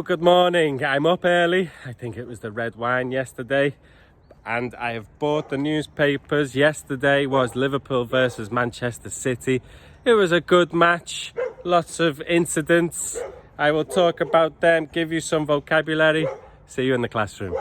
Good morning. I'm up early. I think it was the red wine yesterday. And I have bought the newspapers. Yesterday was Liverpool versus Manchester City. It was a good match. Lots of incidents. I will talk about them, give you some vocabulary. See you in the classroom.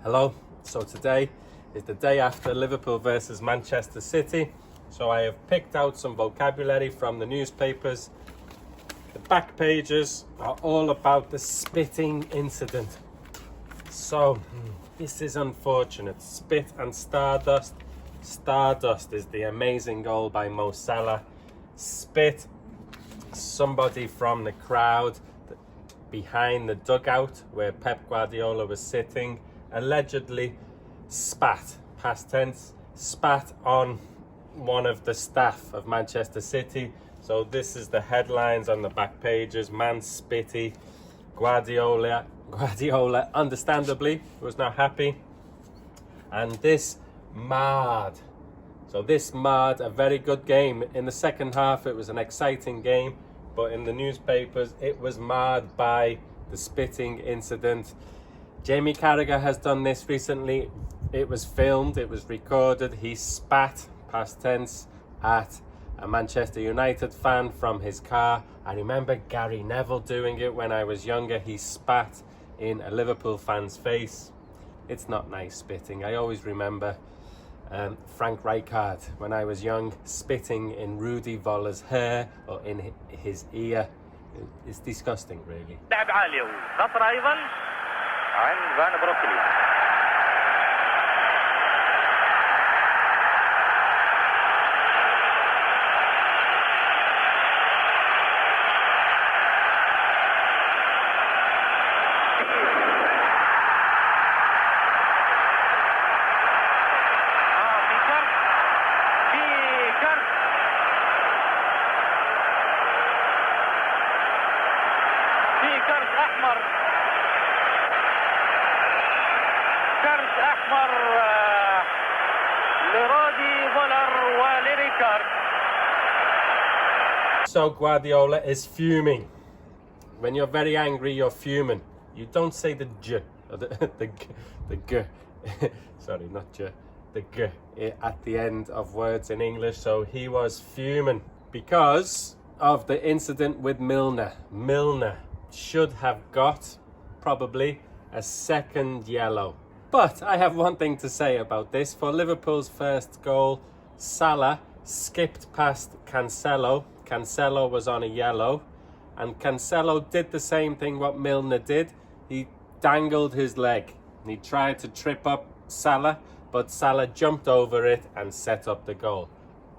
Hello. So today is the day after Liverpool versus Manchester City. So I have picked out some vocabulary from the newspapers. The back pages are all about the spitting incident. So this is unfortunate. Spit and stardust. Stardust is the amazing goal by Mo Salah. Spit, somebody from the crowd behind the dugout where Pep Guardiola was sitting allegedly spat, past tense, spat on one of the staff of Manchester City. So this is the headlines on the back pages. Man spitty. Guardiola understandably was not happy. And this marred. So this marred a very good game. In the second half it was an exciting game, but in the newspapers it was marred by the spitting incident. Jamie Carragher has done this recently. It was filmed, it was recorded. He spat, past tense, at a Manchester United fan from his car. I remember Gary Neville doing it when I was younger. He spat in a Liverpool fan's face. It's not nice spitting. I always remember Frank Rijkaard when I was young spitting in Rudi Voller's hair or in his ear. It's disgusting, really. عند فان بروكلي في كرت أحمر لرودي فولر ولريكارد. So Guardiola is fuming. When you're very angry, you're fuming. You don't say the j, or the g. Sorry, not j, the g at the end of words in English. So he was fuming because of the incident with Milner. Milner should have got probably a second yellow. But I have one thing to say about this. For Liverpool's first goal, Salah skipped past Cancelo. Cancelo was on a yellow. And Cancelo did the same thing what Milner did. He dangled his leg. He tried to trip up Salah, but Salah jumped over it and set up the goal.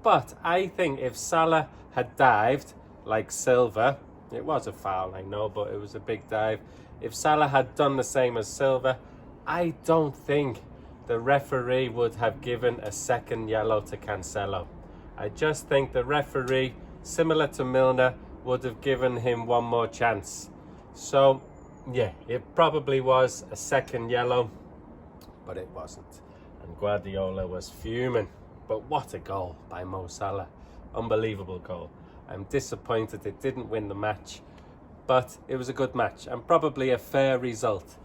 But I think if Salah had dived like Silva, it was a foul, I know, but it was a big dive. If Salah had done the same as Silva, I don't think the referee would have given a second yellow to Cancelo. I just think the referee, similar to Milner, would have given him one more chance. So, yeah, it probably was a second yellow, but it wasn't. And Guardiola was fuming. But what a goal by Mo Salah. Unbelievable goal. I'm disappointed it didn't win the match, but it was a good match and probably a fair result.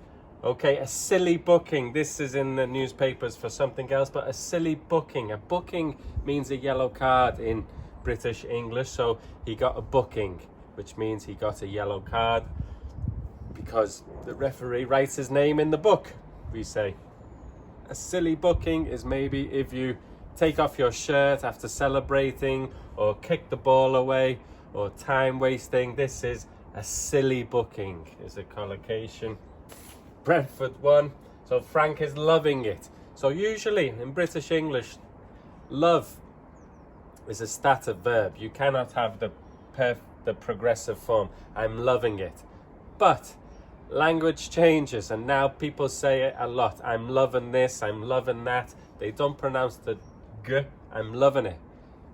Okay, a silly booking. This is in the newspapers for something else, but a silly booking. A booking means a yellow card in British English. So he got a booking, which means he got a yellow card because the referee writes his name in the book, we say. A silly booking is maybe if you take off your shirt after celebrating or kick the ball away or time wasting. This is a silly booking, is a collocation. Brentford won, so Frank is loving it. So usually in British English, love is a stative verb. You cannot have the progressive form. I'm loving it. But language changes and now people say it a lot. I'm loving this, I'm loving that. They don't pronounce the g. I'm loving it.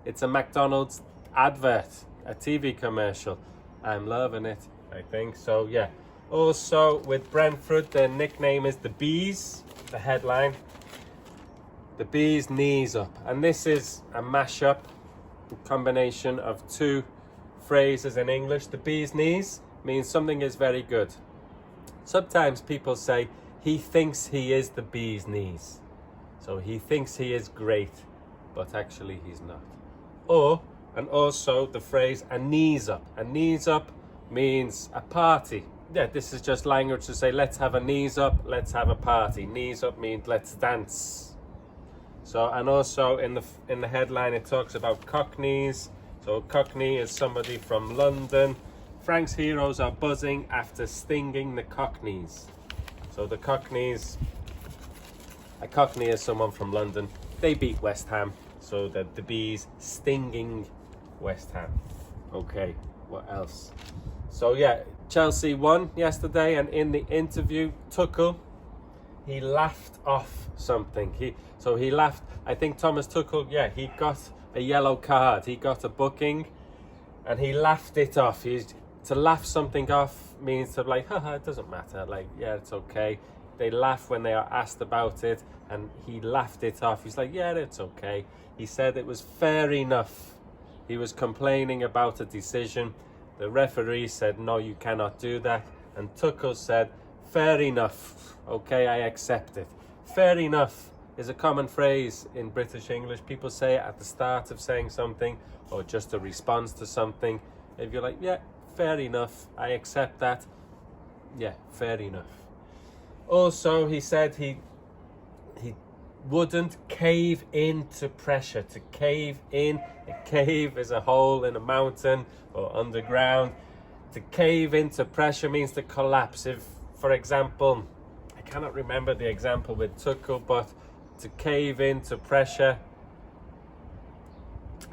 It's a McDonald's advert, a TV commercial. I'm loving it, I think. So yeah. Also with Brentford, their nickname is the Bees. the headline, the bee's knees up. And this is a mashup, a combination of two phrases in English. The bee's knees means something is very good. Sometimes people say, he thinks he is the bee's knees. So he thinks he is great, but actually he's not. And also the phrase, a knees up. A knees up means a party. Yeah, this is just language to say, let's have a knees up, let's have a party. Knees up means let's dance. So, and also in the headline it talks about Cockneys. So Cockney is somebody from London. Frank's heroes are buzzing after stinging the Cockneys. So the Cockneys, a Cockney is someone from London. They beat West Ham. So the bees stinging West Ham. Okay, what else? So yeah, Chelsea won yesterday, and in the interview, Tuchel, he laughed off something. He laughed. I think Thomas Tuchel, yeah, he got a yellow card. He got a booking, and he laughed it off. To laugh something off means to like, haha, it doesn't matter. Like, yeah, it's okay. They laugh when they are asked about it, and he laughed it off. He's like, yeah, it's okay. He said it was fair enough. He was complaining about a decision. The referee said, no, you cannot do that. And Tuchel said, fair enough. Okay, I accept it. Fair enough is a common phrase in British English. People say it at the start of saying something or just a response to something. If you're like, yeah, fair enough, I accept that. Yeah, fair enough. Also, he said he wouldn't cave into pressure. To cave in, a cave is a hole in a mountain or underground. To cave into pressure means to collapse. If, for example, I cannot remember the example with Tuchel, but to cave into pressure,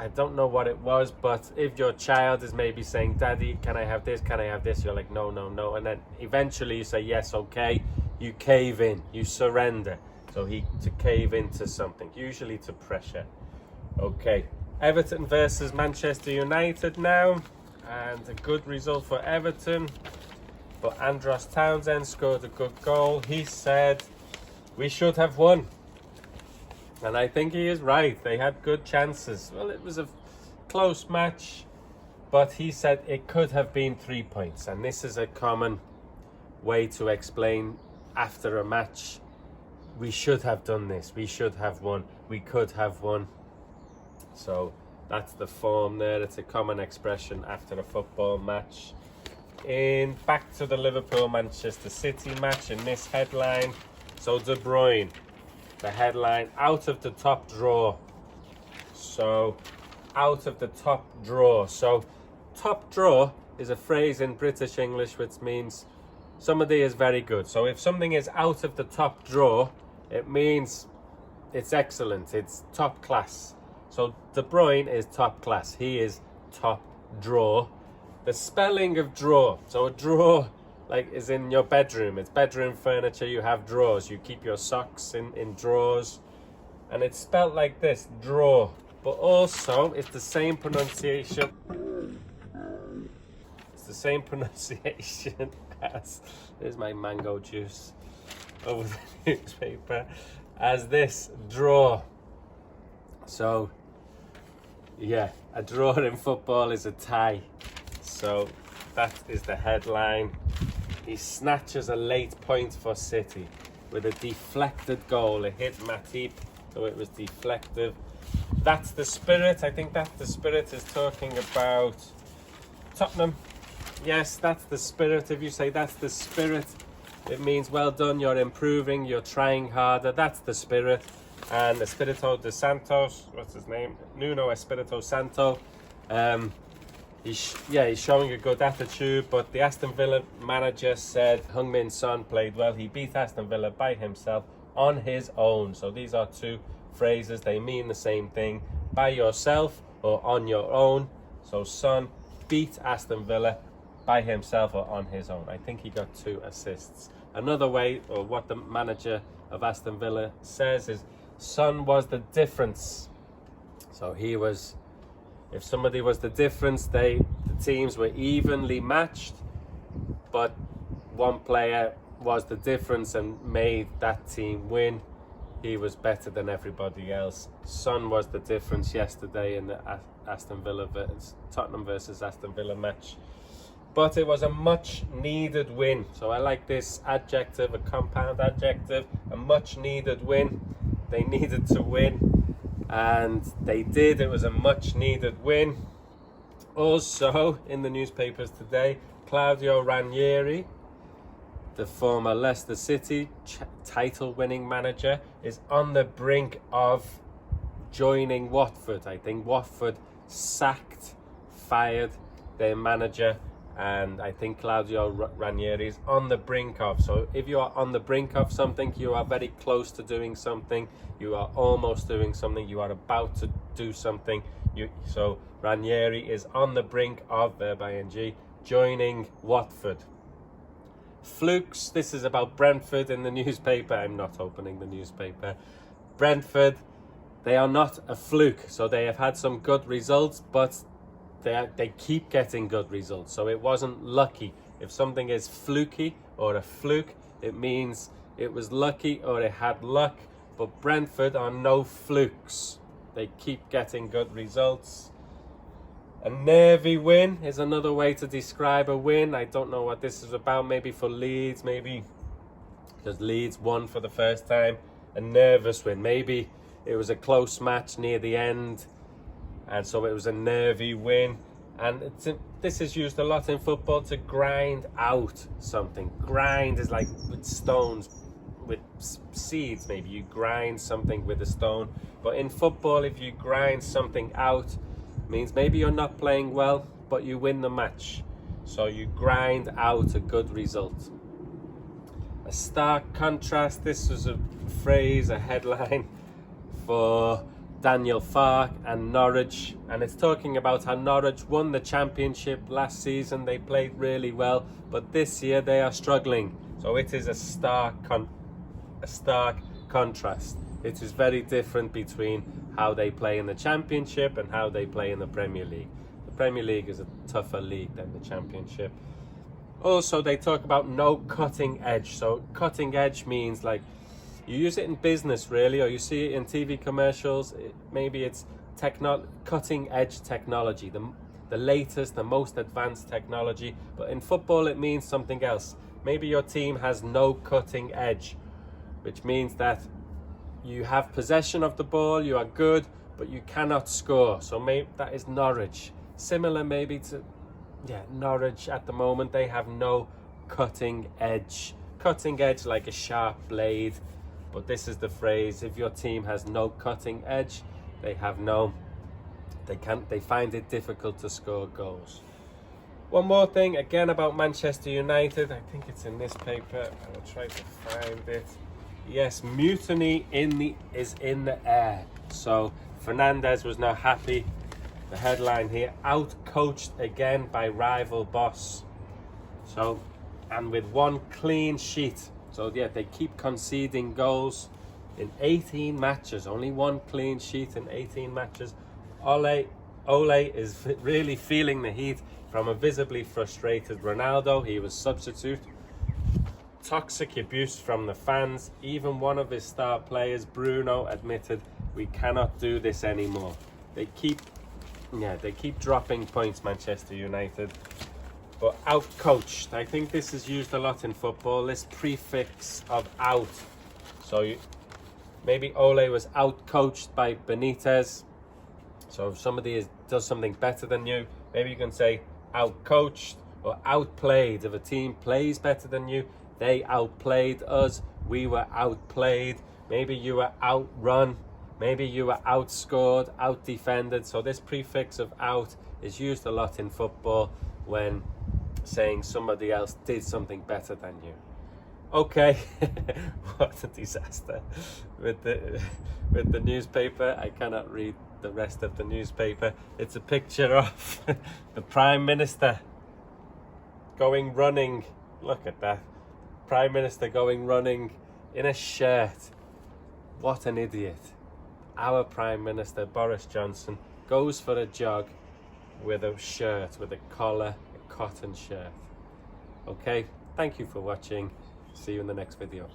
I don't know what it was, but if your child is maybe saying, Daddy, can I have this? Can I have this? You're like, no, no, no. And then eventually you say, yes, okay. You cave in, you surrender. So to cave into something, usually to pressure. Okay, Everton versus Manchester United now. And a good result for Everton. But Andros Townsend scored a good goal. He said, we should have won. And I think he is right. They had good chances. Well, it was a close match, but he said it could have been 3 points. And this is a common way to explain after a match. We should have done this. We should have won. We could have won. So that's the form there. It's a common expression after a football match. Back to the Liverpool-Manchester City match in this headline. So De Bruyne, the headline, out of the top draw. So out of the top draw. So top draw is a phrase in British English which means somebody is very good. So if something is out of the top draw, it means it's excellent, it's top class. So De Bruyne is top class. He is top draw. The spelling of draw. So a drawer like is in your bedroom. It's bedroom furniture. You have drawers. You keep your socks in drawers. And it's spelled like this, draw. But also it's the same pronunciation. It's the same pronunciation as, there's my mango juice over the newspaper, as this, draw. So yeah, a draw in football is a tie. So that is the headline. He snatches a late point for City with a deflected goal. It hit Matip, so it was deflected. That's the spirit. I think that the spirit is talking about Tottenham. Yes, that's the spirit. If you say that's the spirit, it means well done, you're improving, you're trying harder. That's the spirit. And Espirito de Santos, what's his name? Nuno Espirito Santo. He's showing a good attitude, but the Aston Villa manager said Heung-min Son played well. He beat Aston Villa by himself on his own. So these are two phrases. They mean the same thing. By yourself or on your own. So Son beat Aston Villa by himself or on his own. I think he got 2 assists. Another way, or what the manager of Aston Villa says, is Son was the difference. So he was, if somebody was the difference, the teams were evenly matched, but one player was the difference and made that team win. He was better than everybody else. Son was the difference yesterday in the Tottenham versus Aston Villa match. But it was a much needed win. So I like this adjective, a compound adjective, a much needed win. They needed to win and they did. It was a much needed win. Also in the newspapers today, Claudio Ranieri, the former Leicester City title-winning manager, is on the brink of joining Watford. I think Watford fired their manager, and I think Claudio Ranieri is on the brink of. So if you are on the brink of something, you are very close to doing something, you are almost doing something, you are about to do something. So Ranieri is on the brink of, verb ing, joining Watford. Flukes, this is about Brentford in the newspaper. I'm not opening the newspaper. Brentford, they are not a fluke. So they have had some good results, but they keep getting good results. So it wasn't lucky. If something is fluky or a fluke, it means it was lucky or it had luck. But Brentford are no flukes. They keep getting good results. A nervy win is another way to describe a win. I don't know what this is about. Maybe for Leeds, maybe because Leeds won for the first time. A nervous win. Maybe it was a close match near the end, and so it was a nervy win. And this is used a lot in football, to grind out something. Grind is like with stones, with seeds maybe. You grind something with a stone. But in football, if you grind something out, means maybe you're not playing well, but you win the match. So you grind out a good result. A stark contrast. This was a phrase, a headline for Daniel Farke and Norwich, and it's talking about how Norwich won the championship last season. They played really well, but this year they are struggling. So it is a stark contrast. It is very different between how they play in the Championship and how they play in the Premier League. The Premier League is a tougher league than the Championship. Also, they talk about no cutting edge. So cutting edge means like you use it in business really, or you see it in TV commercials. Maybe it's cutting edge technology, the latest, the most advanced technology. But in football, it means something else. Maybe your team has no cutting edge, which means that you have possession of the ball, you are good, but you cannot score. So maybe that is Norwich. Similar maybe to Norwich at the moment. They have no cutting edge. Cutting edge like a sharp blade. But this is the phrase: if your team has no cutting edge, they find it difficult to score goals. One more thing again about Manchester United. I think it's in this paper. I will try to find it. Yes, mutiny is in the air. So Fernandes was not happy. The headline here: out-coached again by rival boss. So, and with one clean sheet. So yeah, they keep conceding goals in 18 matches. Only one clean sheet in 18 matches. Ole is really feeling the heat from a visibly frustrated Ronaldo. He was substitute. Toxic abuse from the fans. Even one of his star players, Bruno, admitted, we cannot do this anymore. They keep dropping points, Manchester United. But out-coached, I think this is used a lot in football, this prefix of out. So maybe Ole was out-coached by Benitez. So if somebody does something better than you, maybe you can say out-coached or outplayed. If a team plays better than you, they outplayed us, we were outplayed. Maybe you were outrun, maybe you were outscored, out-defended. So this prefix of out is used a lot in football when saying somebody else did something better than you. Okay, what a disaster with the newspaper. I cannot read the rest of the newspaper. It's a picture of the Prime Minister going running. Look at that. Prime Minister going running in a shirt. What an idiot. Our Prime Minister, Boris Johnson, goes for a jog with a shirt, with a collar, a cotton shirt. Okay, thank you for watching. See you in the next video.